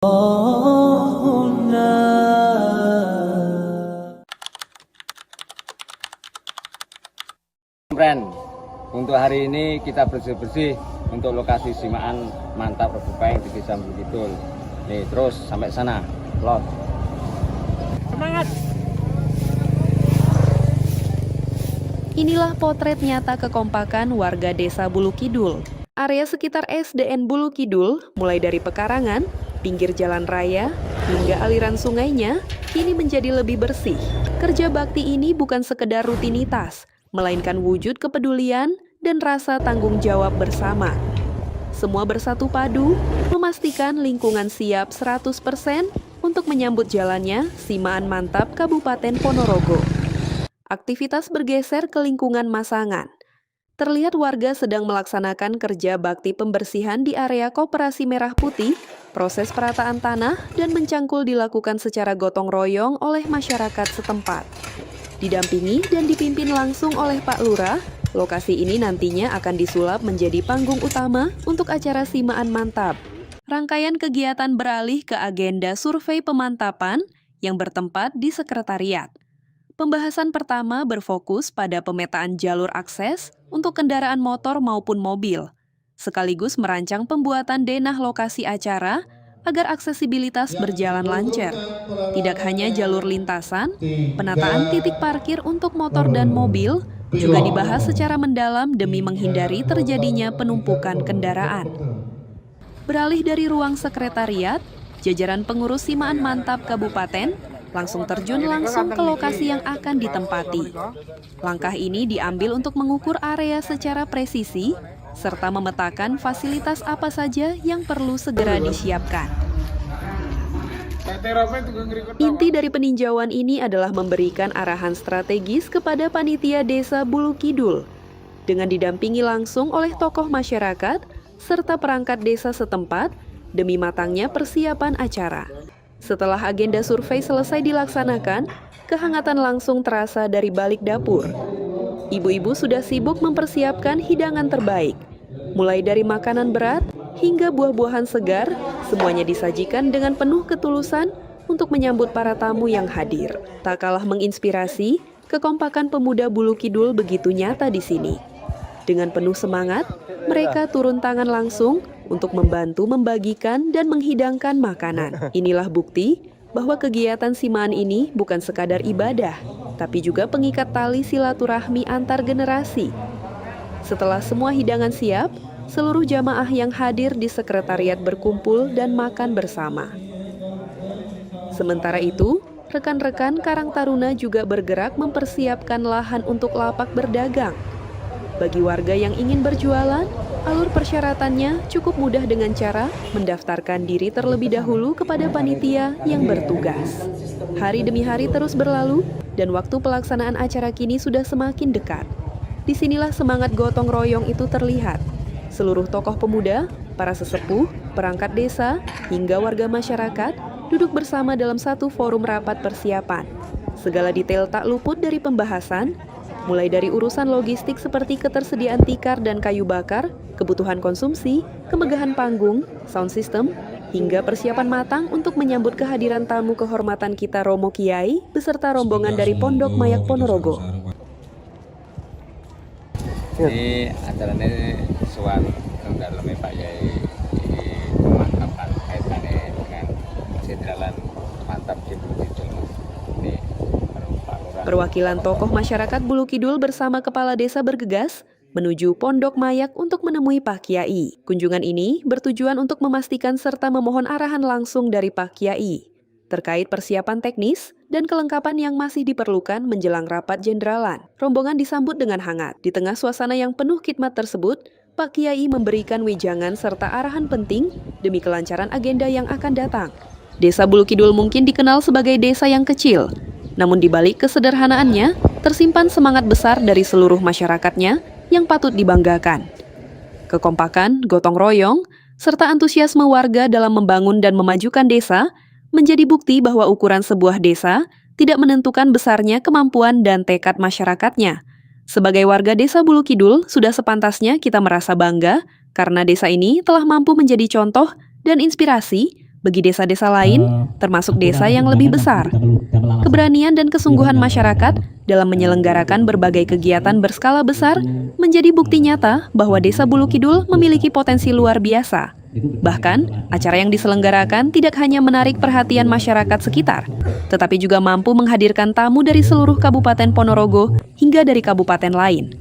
Friend, untuk hari ini kita bersih-bersih untuk lokasi simaan mantap Rebupeng di Desa Bulu Kidul. Nih, terus sampai sana. Lot. Semangat. Inilah potret nyata kekompakan warga Desa Bulu Kidul. Area sekitar SDN Bulu Kidul, mulai dari pekarangan, pinggir jalan raya, hingga aliran sungainya, kini menjadi lebih bersih. Kerja bakti ini bukan sekedar rutinitas, melainkan wujud kepedulian dan rasa tanggung jawab bersama. Semua bersatu padu, memastikan lingkungan siap 100% untuk menyambut jalannya Simaan Mantap Kabupaten Ponorogo. Aktivitas bergeser ke lingkungan Masangan. Terlihat warga sedang melaksanakan kerja bakti pembersihan di area Koperasi Merah Putih. Proses perataan tanah dan mencangkul dilakukan secara gotong royong oleh masyarakat setempat. Didampingi dan dipimpin langsung oleh Pak Lurah, lokasi ini nantinya akan disulap menjadi panggung utama untuk acara Simaan Mantap. Rangkaian kegiatan beralih ke agenda survei pemantapan yang bertempat di sekretariat. Pembahasan pertama berfokus pada pemetaan jalur akses untuk kendaraan motor maupun mobil, sekaligus merancang pembuatan denah lokasi acara agar aksesibilitas berjalan lancar. Tidak hanya jalur lintasan, penataan titik parkir untuk motor dan mobil juga dibahas secara mendalam demi menghindari terjadinya penumpukan kendaraan. Beralih dari ruang sekretariat, jajaran pengurus Simaan Mantap Kabupaten langsung terjun langsung ke lokasi yang akan ditempati. Langkah ini diambil untuk mengukur area secara presisi, serta memetakan fasilitas apa saja yang perlu segera disiapkan. Inti dari peninjauan ini adalah memberikan arahan strategis kepada panitia Desa Bulu Kidul, dengan didampingi langsung oleh tokoh masyarakat, serta perangkat desa setempat, demi matangnya persiapan acara. Setelah agenda survei selesai dilaksanakan, kehangatan langsung terasa dari balik dapur. Ibu-ibu sudah sibuk mempersiapkan hidangan terbaik. Mulai dari makanan berat hingga buah-buahan segar, semuanya disajikan dengan penuh ketulusan untuk menyambut para tamu yang hadir. Tak kalah menginspirasi, kekompakan pemuda Bulu Kidul begitu nyata di sini. Dengan penuh semangat, mereka turun tangan langsung untuk membantu membagikan dan menghidangkan makanan. Inilah bukti bahwa kegiatan simaan ini bukan sekadar ibadah, tapi juga pengikat tali silaturahmi antar generasi. Setelah semua hidangan siap, seluruh jamaah yang hadir di sekretariat berkumpul dan makan bersama. Sementara itu, rekan-rekan Karang Taruna juga bergerak mempersiapkan lahan untuk lapak berdagang. Bagi warga yang ingin berjualan, alur persyaratannya cukup mudah dengan cara mendaftarkan diri terlebih dahulu kepada panitia yang bertugas. Hari demi hari terus berlalu, dan waktu pelaksanaan acara kini sudah semakin dekat. Disinilah semangat gotong royong itu terlihat. Seluruh tokoh pemuda, para sesepuh, perangkat desa, hingga warga masyarakat duduk bersama dalam satu forum rapat persiapan. Segala detail tak luput dari pembahasan, mulai dari urusan logistik seperti ketersediaan tikar dan kayu bakar, kebutuhan konsumsi, kemegahan panggung, sound system, hingga persiapan matang untuk menyambut kehadiran tamu kehormatan kita Romo Kiai beserta rombongan dari Pondok Mayak Ponorogo. Ini acaranya suan dalamnya Pak Yai di pemantapan kaitannya dengan sentralan mantap di Bulu Kidul. Ini perwakilan tokoh masyarakat Bulu Kidul bersama kepala desa bergegas menuju Pondok Mayak untuk menemui Pak Kiai. Kunjungan ini bertujuan untuk memastikan serta memohon arahan langsung dari Pak Kiai terkait persiapan teknis dan kelengkapan yang masih diperlukan menjelang rapat jendralan. Rombongan disambut dengan hangat. Di tengah suasana yang penuh khidmat tersebut, Pak Kiai memberikan wejangan serta arahan penting demi kelancaran agenda yang akan datang. Desa Bulu Kidul mungkin dikenal sebagai desa yang kecil, namun di balik kesederhanaannya, tersimpan semangat besar dari seluruh masyarakatnya yang patut dibanggakan. Kekompakan, gotong royong, serta antusiasme warga dalam membangun dan memajukan desa menjadi bukti bahwa ukuran sebuah desa tidak menentukan besarnya kemampuan dan tekad masyarakatnya. Sebagai warga desa Bulu Kidul, sudah sepantasnya kita merasa bangga karena desa ini telah mampu menjadi contoh dan inspirasi Bagi desa-desa lain, termasuk desa yang lebih besar, keberanian dan kesungguhan masyarakat dalam menyelenggarakan berbagai kegiatan berskala besar menjadi bukti nyata bahwa Desa Bulu Kidul memiliki potensi luar biasa. Bahkan, acara yang diselenggarakan tidak hanya menarik perhatian masyarakat sekitar, tetapi juga mampu menghadirkan tamu dari seluruh Kabupaten Ponorogo hingga dari kabupaten lain.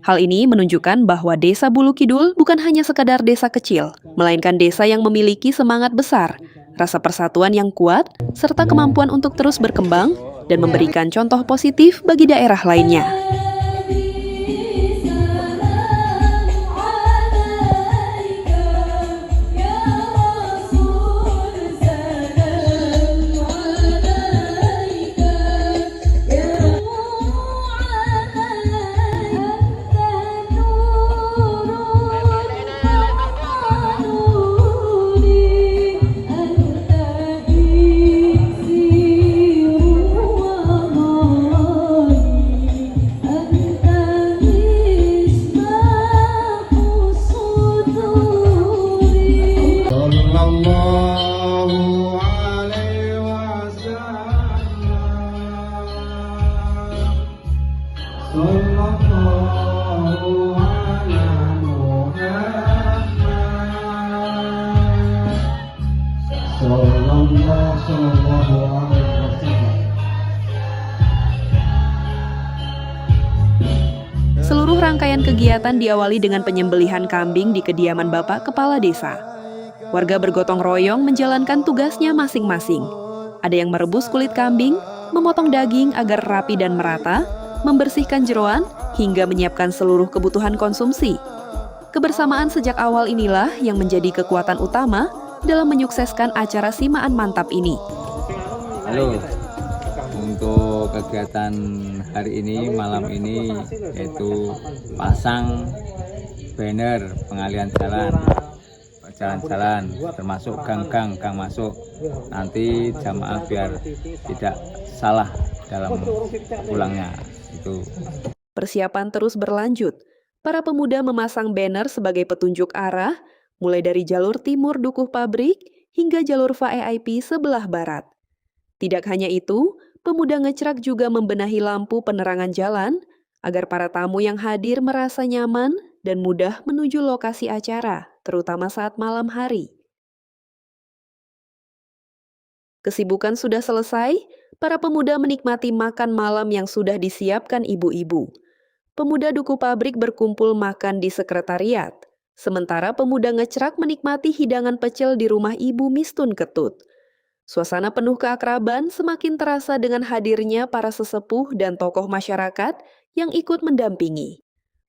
Hal ini menunjukkan bahwa Desa Bulu Kidul bukan hanya sekadar desa kecil, melainkan desa yang memiliki semangat besar, rasa persatuan yang kuat, serta kemampuan untuk terus berkembang dan memberikan contoh positif bagi daerah lainnya. Seluruh rangkaian kegiatan diawali dengan penyembelihan kambing di kediaman Bapak Kepala Desa. Warga bergotong royong menjalankan tugasnya masing-masing. Ada yang merebus kulit kambing, memotong daging agar rapi dan merata, membersihkan jeroan, hingga menyiapkan seluruh kebutuhan konsumsi. Kebersamaan sejak awal inilah yang menjadi kekuatan utama dalam menyukseskan acara Simaan Mantap ini. Halo, untuk kegiatan hari ini, malam ini, yaitu pasang banner pengalihan jalan-jalan, termasuk gang masuk. Nanti jamaah biar tidak salah dalam pulangnya. Itu. Persiapan terus berlanjut. Para pemuda memasang banner sebagai petunjuk arah, mulai dari jalur timur Dukuh Pabrik hingga jalur VVIP sebelah barat. Tidak hanya itu, pemuda ngecrak juga membenahi lampu penerangan jalan agar para tamu yang hadir merasa nyaman dan mudah menuju lokasi acara, terutama saat malam hari. Kesibukan sudah selesai, para pemuda menikmati makan malam yang sudah disiapkan ibu-ibu. Pemuda Dukuh Pabrik berkumpul makan di sekretariat, sementara pemuda ngecrak menikmati hidangan pecel di rumah Ibu Mistun Ketut. Suasana penuh keakraban semakin terasa dengan hadirnya para sesepuh dan tokoh masyarakat yang ikut mendampingi.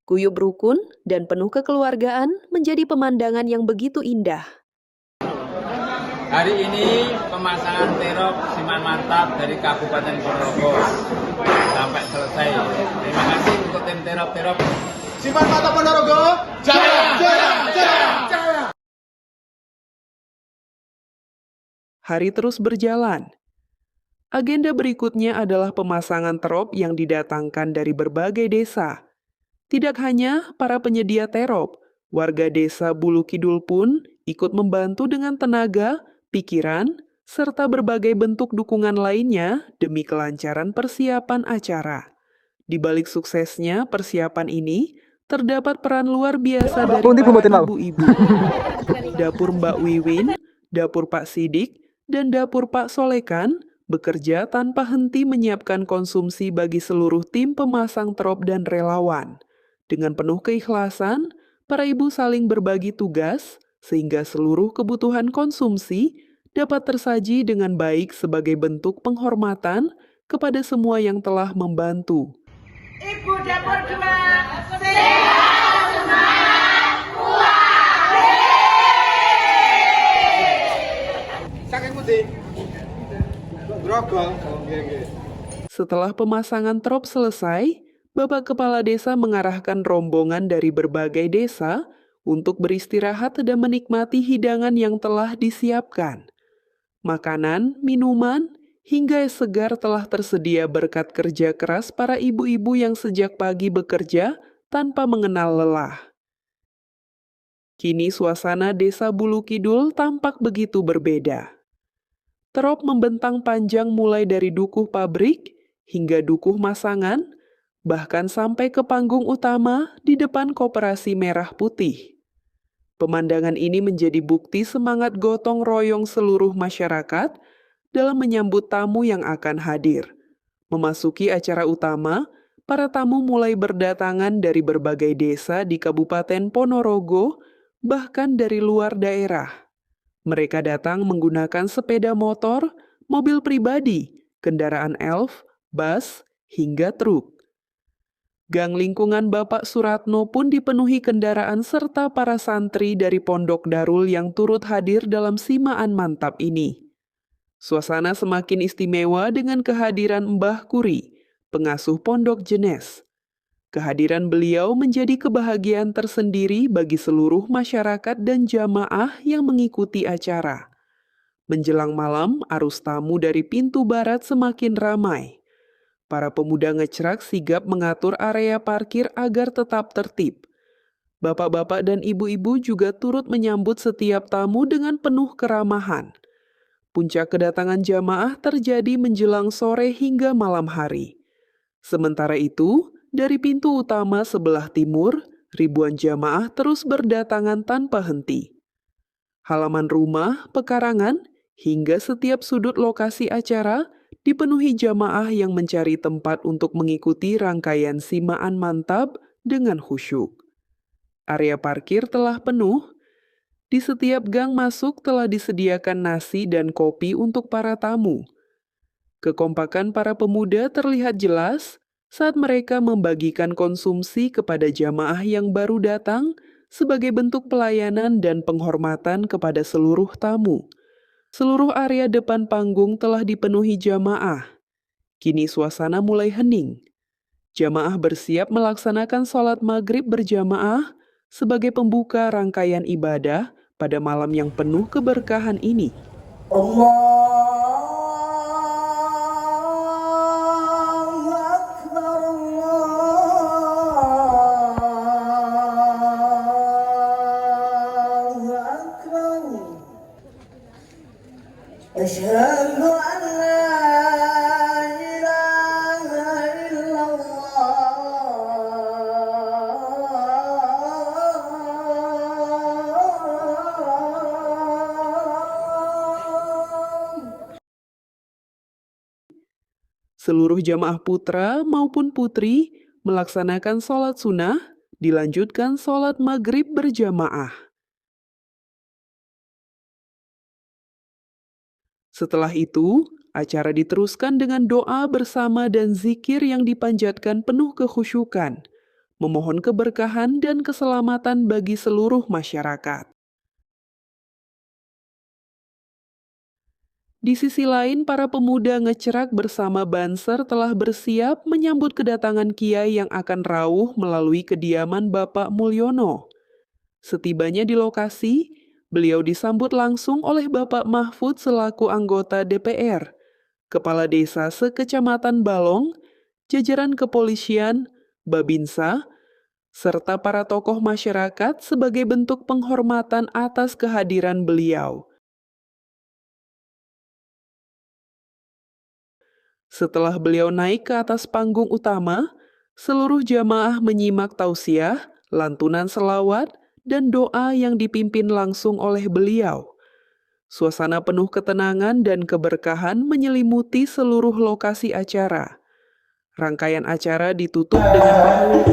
Guyub rukun dan penuh kekeluargaan menjadi pemandangan yang begitu indah. Hari ini pemasangan terop Simaan Mantap dari Kabupaten Ponorogo sampai selesai. Terima kasih untuk tim terop. Simaan Mantap Ponorogo, jaya, jaya, jaya, jaya. Hari terus berjalan. Agenda berikutnya adalah pemasangan terop yang didatangkan dari berbagai desa. Tidak hanya para penyedia terop, warga Desa Bulu Kidul pun ikut membantu dengan tenaga, pikiran, serta berbagai bentuk dukungan lainnya demi kelancaran persiapan acara. Di balik suksesnya persiapan ini, terdapat peran luar biasa dari para ibu-ibu. Dapur Mbak Wiwin, dapur Pak Sidik, dan dapur Pak Solekan bekerja tanpa henti menyiapkan konsumsi bagi seluruh tim pemasang terop dan relawan. Dengan penuh keikhlasan, para ibu saling berbagi tugas sehingga seluruh kebutuhan konsumsi dapat tersaji dengan baik sebagai bentuk penghormatan kepada semua yang telah membantu. Ibu dapur 2, sehat, semangat, kuat. Saking putih. Grogol. Setelah pemasangan terop selesai, Bapak Kepala Desa mengarahkan rombongan dari berbagai desa untuk beristirahat dan menikmati hidangan yang telah disiapkan. Makanan, minuman, hingga es segar telah tersedia berkat kerja keras para ibu-ibu yang sejak pagi bekerja tanpa mengenal lelah. Kini suasana Desa Bulu Kidul tampak begitu berbeda. Terop membentang panjang mulai dari dukuh pabrik hingga dukuh masangan, bahkan sampai ke panggung utama di depan Koperasi Merah Putih. Pemandangan ini menjadi bukti semangat gotong royong seluruh masyarakat dalam menyambut tamu yang akan hadir. Memasuki acara utama, para tamu mulai berdatangan dari berbagai desa di Kabupaten Ponorogo, bahkan dari luar daerah. Mereka datang menggunakan sepeda motor, mobil pribadi, kendaraan elf, bus, hingga truk. Gang lingkungan Bapak Suratno pun dipenuhi kendaraan serta para santri dari Pondok Darul yang turut hadir dalam simaan mantap ini. Suasana semakin istimewa dengan kehadiran Mbah Kuri, pengasuh Pondok Jenes. Kehadiran beliau menjadi kebahagiaan tersendiri bagi seluruh masyarakat dan jamaah yang mengikuti acara. Menjelang malam, arus tamu dari pintu barat semakin ramai. Para pemuda ngecrak sigap mengatur area parkir agar tetap tertib. Bapak-bapak dan ibu-ibu juga turut menyambut setiap tamu dengan penuh keramahan. Puncak kedatangan jamaah terjadi menjelang sore hingga malam hari. Sementara itu, dari pintu utama sebelah timur, ribuan jamaah terus berdatangan tanpa henti. Halaman rumah, pekarangan, hingga setiap sudut lokasi acara dipenuhi jamaah yang mencari tempat untuk mengikuti rangkaian simaan mantap dengan khusyuk. Area parkir telah penuh. Di setiap gang masuk telah disediakan nasi dan kopi untuk para tamu. Kekompakan para pemuda terlihat jelas saat mereka membagikan konsumsi kepada jamaah yang baru datang sebagai bentuk pelayanan dan penghormatan kepada seluruh tamu. Seluruh area depan panggung telah dipenuhi jamaah. Kini suasana mulai hening. Jamaah bersiap melaksanakan sholat maghrib berjamaah sebagai pembuka rangkaian ibadah pada malam yang penuh keberkahan ini. أشهد أن لا إله إلا الله. Seluruh jamaah putra maupun putri melaksanakan sholat sunnah, dilanjutkan sholat maghrib berjamaah. Setelah itu, acara diteruskan dengan doa bersama dan zikir yang dipanjatkan penuh kekhusyukan, memohon keberkahan dan keselamatan bagi seluruh masyarakat. Di sisi lain, para pemuda ngecerak bersama Banser telah bersiap menyambut kedatangan kiai yang akan rawuh melalui kediaman Bapak Mulyono. Setibanya di lokasi, beliau disambut langsung oleh Bapak Mahfud selaku anggota DPR, Kepala Desa sekecamatan Balong, jajaran kepolisian, Babinsa, serta para tokoh masyarakat sebagai bentuk penghormatan atas kehadiran beliau. Setelah beliau naik ke atas panggung utama, seluruh jamaah menyimak tausiah, lantunan selawat, dan doa yang dipimpin langsung oleh beliau. Suasana penuh ketenangan dan keberkahan menyelimuti seluruh lokasi acara. Rangkaian acara ditutup dengan mahlul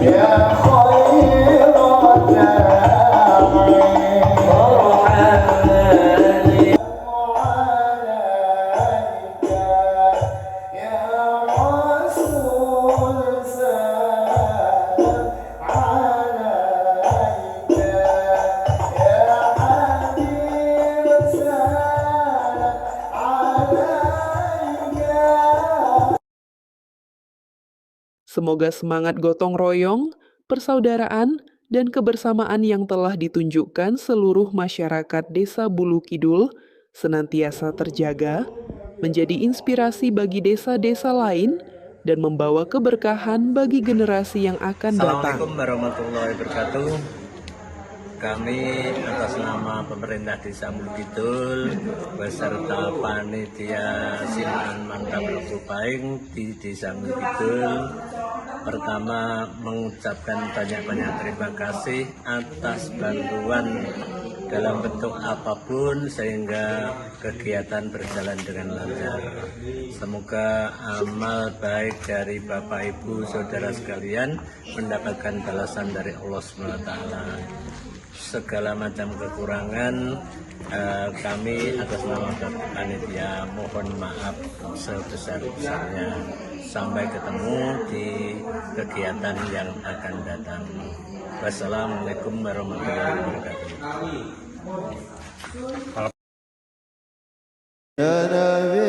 Semoga semangat gotong royong, persaudaraan, dan kebersamaan yang telah ditunjukkan seluruh masyarakat Desa Bulu Kidul senantiasa terjaga, menjadi inspirasi bagi desa-desa lain, dan membawa keberkahan bagi generasi yang akan datang. Assalamualaikum warahmatullahi wabarakatuh. Kami atas nama pemerintah Desa Mulukidul beserta panitia Simaan Mantap Rebo Pahing di Desa Mulukidul, pertama mengucapkan banyak-banyak terima kasih atas bantuan dalam bentuk apapun sehingga kegiatan berjalan dengan lancar. Semoga amal baik dari Bapak Ibu Saudara sekalian mendapatkan balasan dari Allah SWT. Segala macam kekurangan kami atas nama panitia mohon maaf sebesar-besarnya. Sampai ketemu di kegiatan yang akan datang. Wassalamualaikum warahmatullahi wabarakatuh. Ya Nabi